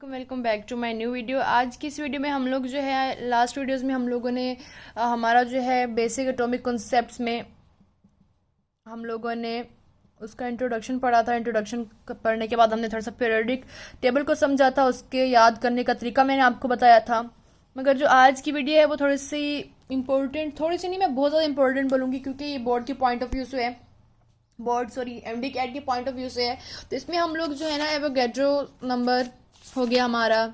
Welcome back to my new video. आज की इस वीडियो में हम लोग जो है लास्ट वीडियोस में हम लोगों ने हमारा जो है बेसिक एटॉमिक कॉन्सेप्ट्स में हम लोगों ने उसका इंट्रोडक्शन पढ़ा था। इंट्रोडक्शन पढ़ने के बाद हमने थोड़ा सा पीरियोडिक टेबल को समझा था, उसके याद करने का तरीका मैंने आपको बताया था। मगर जो आज की वीडियो है वो थोड़ी सी इंपॉर्टेंट, थोड़ी सी नहीं, मैं बहुत ज़्यादा इंपॉर्टेंट बोलूँगी क्योंकि ये बोर्ड के पॉइंट ऑफ व्यू से है, एमडी कैट के पॉइंट ऑफ व्यू से है। तो इसमें हम लोग जो है ना एवोगैड्रो नंबर हो गया हमारा,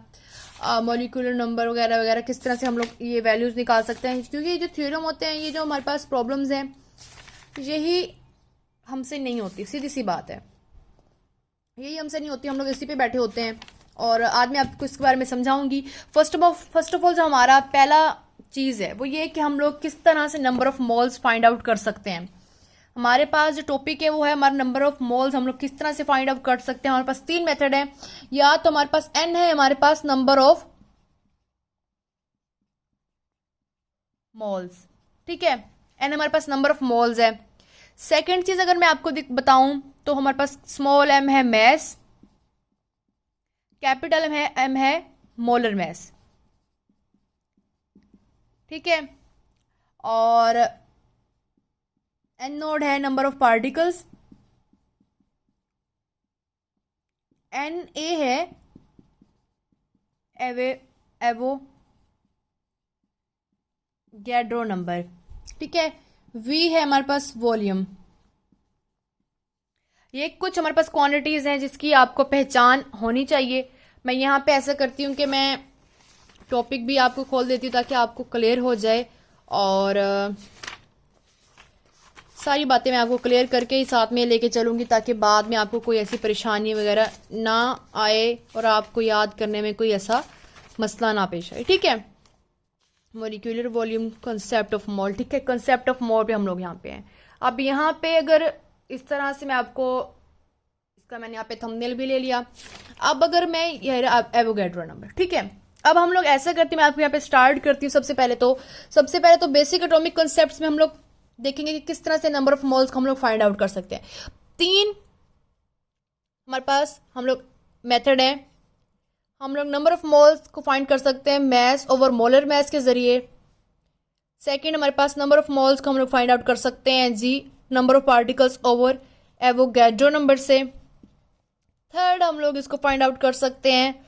मॉलिक्यूलर नंबर वगैरह वगैरह, किस तरह से हम लोग ये वैल्यूज़ निकाल सकते हैं, क्योंकि ये जो थ्योरम होते हैं, ये जो हमारे पास प्रॉब्लम्स हैं, यही हमसे नहीं होती, सीधी सी बात है, यही हमसे नहीं होती। हम लोग इसी पे बैठे होते हैं और आज मैं आपको इसके बारे में समझाऊंगी। फर्स्ट ऑफ ऑल जो हमारा पहला चीज़ है वो ये कि हम लोग किस तरह से number of moles find out कर सकते हैं। हमारे पास जो टॉपिक है वो है हमारा नंबर ऑफ मोल्स। हम लोग किस तरह से फाइंड आउट कर सकते हैं। हमारे पास तीन मेथड है, या तो हमारे पास एन है, हमारे पास नंबर ऑफ मोल्स, ठीक है, एन हमारे पास नंबर ऑफ मोल्स है। सेकेंड चीज अगर मैं आपको बताऊं तो हमारे पास स्मॉल एम है मैस, कैपिटल एम है मोलर मैस, ठीक है, और एन नोड है number of particles, N A है एवो गैड्रो नंबर, ठीक है, वी है हमारे पास वॉल्यूम। ये कुछ हमारे पास क्वांटिटीज हैं जिसकी आपको पहचान होनी चाहिए। मैं यहाँ पे ऐसा करती हूँ कि मैं टॉपिक भी आपको खोल देती हूँ ताकि आपको क्लियर हो जाए, और सारी बातें मैं आपको क्लियर करके ही साथ में लेके चलूंगी ताकि बाद में आपको कोई ऐसी परेशानी वगैरह ना आए और आपको याद करने में कोई ऐसा मसला ना पेश आए, ठीक है। Molecular volume, concept of mole, ठीक है, कंसेप्ट ऑफ मोल पे हम लोग यहाँ पे हैं। अब यहाँ पे अगर इस तरह से मैं आपको, इसका मैंने यहाँ पे थंबनेल भी ले लिया। अब अगर मैं एवोगैड्रो नंबर, ठीक है, अब हम लोग ऐसा करते हैं, मैं आपको यहाँ पे स्टार्ट करती हूँ। सबसे पहले तो बेसिक एटॉमिक कॉन्सेप्ट्स में हम लोग देखेंगे कि किस तरह से नंबर ऑफ मोल्स को हम लोग फाइंड आउट कर सकते हैं। तीन हमारे पास हम लोग मेथड है, हम लोग नंबर ऑफ मोल्स को फाइंड कर सकते हैं मैस ओवर मोलर मैस के जरिए। सेकेंड हमारे पास नंबर ऑफ मोल्स को हम लोग फाइंड आउट कर सकते हैं जी number of particles over Avogadro number से। थर्ड हम लोग इसको फाइंड आउट कर सकते हैं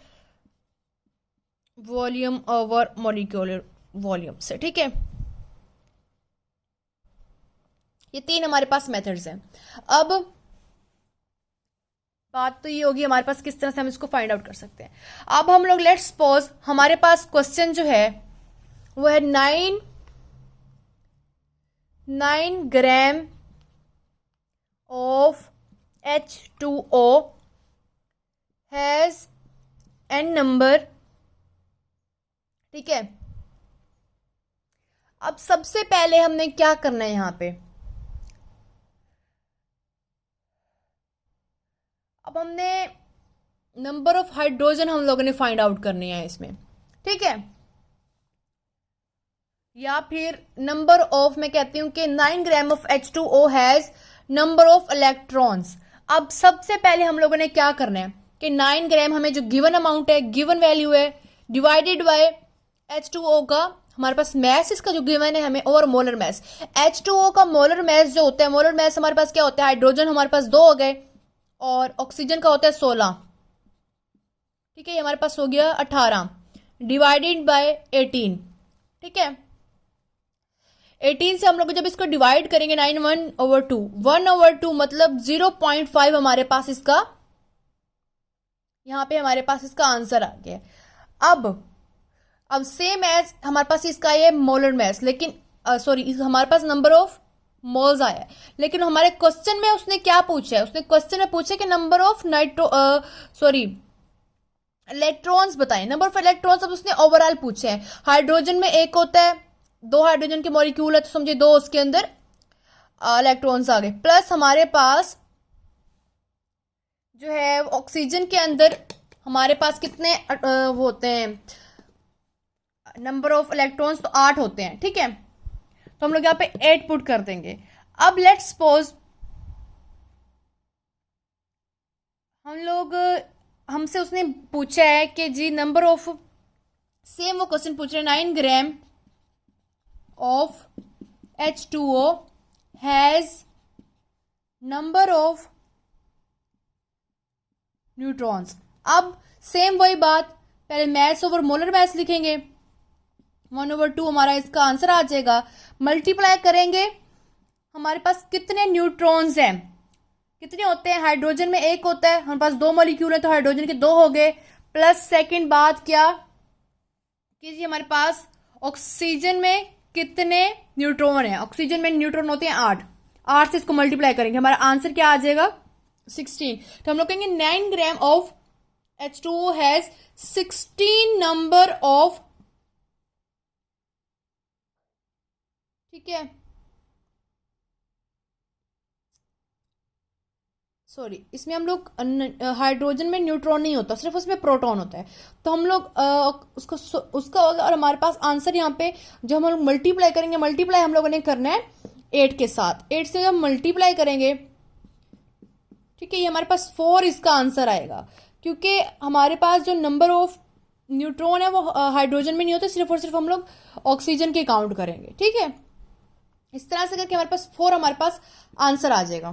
वॉल्यूम ओवर मॉलिक्यूलर वॉल्यूम से, ठीक है। ये तीन हमारे पास मेथड्स हैं। अब बात तो ये होगी हमारे पास किस तरह से हम इसको फाइंड आउट कर सकते हैं। अब हम लोग लेट्स सपोज हमारे पास क्वेश्चन जो है वो है 9 gram of H2O has n number, ठीक है। अब सबसे पहले हमने क्या करना है, यहाँ पे अब हमने नंबर ऑफ हाइड्रोजन हम लोगों ने फाइंड आउट करनी है इसमें, ठीक है, या फिर नंबर ऑफ, मैं कहती हूं कि 9 gram of H2O has number of electrons. अब सबसे पहले हम लोगों ने क्या करना है कि 9 ग्राम हमें जो गिवन अमाउंट है, गिवन वैल्यू है, डिवाइडेड बाय H2O का हमारे पास मैस, इसका जो गिवन है हमें, और मोलर मैस। H2O का मोलर मैस जो होता है, मोलर मैस हमारे पास क्या होता है, हाइड्रोजन हमारे पास 2 हो गए और ऑक्सीजन का होता है 16, ठीक है, ये हमारे पास हो गया 18 डिवाइडेड बाय 18, ठीक है। 18 से हम लोग जब इसको डिवाइड करेंगे 9 1/2, 1/2 मतलब 0.5 हमारे पास इसका, यहाँ पे हमारे पास इसका आंसर आ गया। अब सेम एज हमारे पास इसका ये मोलर मैस, लेकिन सॉरी हमारे पास नंबर ऑफ मोल्स आया है, लेकिन हमारे क्वेश्चन में उसने क्या पूछा है, उसने क्वेश्चन में पूछा कि नंबर ऑफ इलेक्ट्रॉन्स बताएं, नंबर ऑफ इलेक्ट्रॉन्स। अब उसने ओवरऑल पूछे हैं। हाइड्रोजन में एक होता है, 2 हाइड्रोजन के मॉलिक्यूल है तो समझिए 2 उसके अंदर इलेक्ट्रॉन्स आ गए, प्लस हमारे पास जो है ऑक्सीजन के अंदर हमारे पास कितने वो होते हैं, नंबर ऑफ इलेक्ट्रॉन्स तो 8 होते हैं, ठीक है, तो हम लोग यहाँ पे 8 पुट कर देंगे। अब लेट्स सपोज हम लोग हमसे उसने पूछा है कि जी नंबर ऑफ, सेम वो क्वेश्चन पूछ रहे हैं, 9 gram of H2O has number of neutrons. अब सेम वही बात, पहले मैथ्स ओवर मोलर मैथ्स लिखेंगे, 1/2 हमारा इसका आंसर आ जाएगा। मल्टीप्लाई करेंगे, हमारे पास कितने न्यूट्रॉन्स हैं, कितने होते हैं, हाइड्रोजन में एक होता है, हमारे पास 2 मॉलिक्यूल है तो हाइड्रोजन के 2 हो गए, प्लस सेकंड बात क्या कि जी हमारे पास ऑक्सीजन में कितने न्यूट्रॉन है, ऑक्सीजन में न्यूट्रॉन होते हैं 8, 8 से इसको मल्टीप्लाई करेंगे, हमारा आंसर क्या आ जाएगा 16। तो हम लोग कहेंगे 9 gram of H2O has 16 number of, ठीक है, सॉरी इसमें हम लोग हाइड्रोजन में न्यूट्रॉन नहीं होता, सिर्फ उसमें प्रोटॉन होता है, तो हम लोग उसको उसका होगा, और हमारे पास आंसर यहाँ पे जो हम लोग मल्टीप्लाई करेंगे, मल्टीप्लाई हम लोगों ने करना है 8 के साथ, 8 से हम मल्टीप्लाई करेंगे, ठीक है, ये हमारे पास 4 इसका आंसर आएगा, क्योंकि हमारे पास जो नंबर ऑफ न्यूट्रॉन है वो हाइड्रोजन में नहीं होते, सिर्फ और सिर्फ हम लोग ऑक्सीजन के काउंट करेंगे, ठीक है। इस तरह से करके हमारे पास 4 हमारे पास आंसर आ जाएगा।